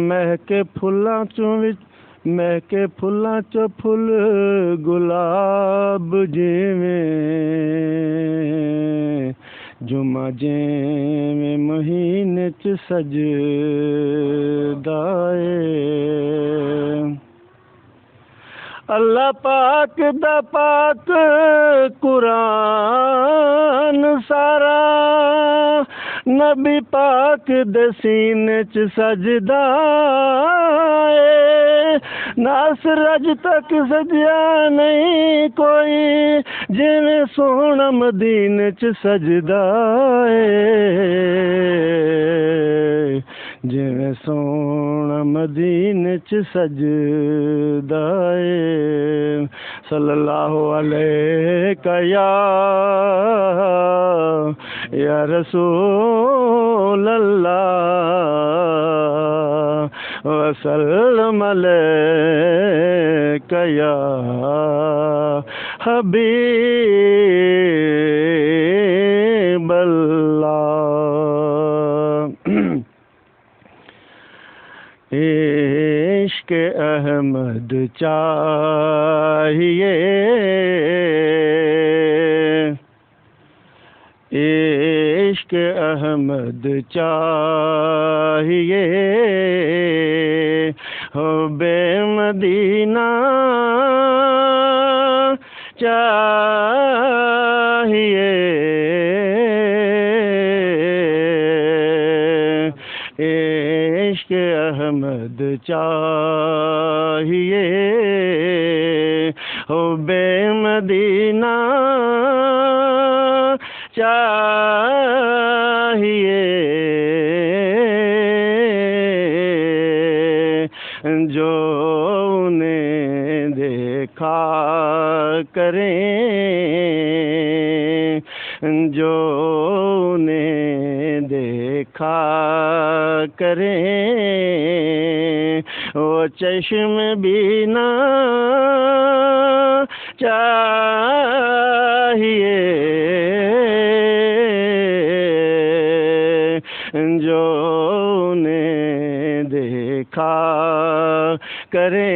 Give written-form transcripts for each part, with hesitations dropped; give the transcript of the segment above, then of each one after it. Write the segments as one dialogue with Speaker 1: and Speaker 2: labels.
Speaker 1: مہکے پھلاں چوں وچ مہکے پھلاں چوں پھل گلاب جیویں جمعہ جیویں مہینے چ سجدا اے اللہ پاک دا پاک قرآن سارا نبی پاک دے سینے چ سجدا اے ناس رج تک سجیا نہیں کوئی جویں سونا مدینے چ سجدا اے جویں سونا مدینے چ سجدا اے صلی اللہ علیہ یا رسول اللہ وسلم علیک یا حبیب اللہ عشق احمد چاہیے عشق احمد چاہیے حب مدینہ چاہیے عشق احمد چاہیے حب مدینہ چاہیے جو انہیں دیکھا کریں جو انہیں دیکھا کریں وہ چشم بینا چاہیے جو انہیں دیکھا کریں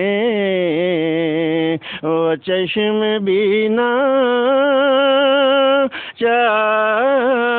Speaker 1: وہ چشم بینا چاہیے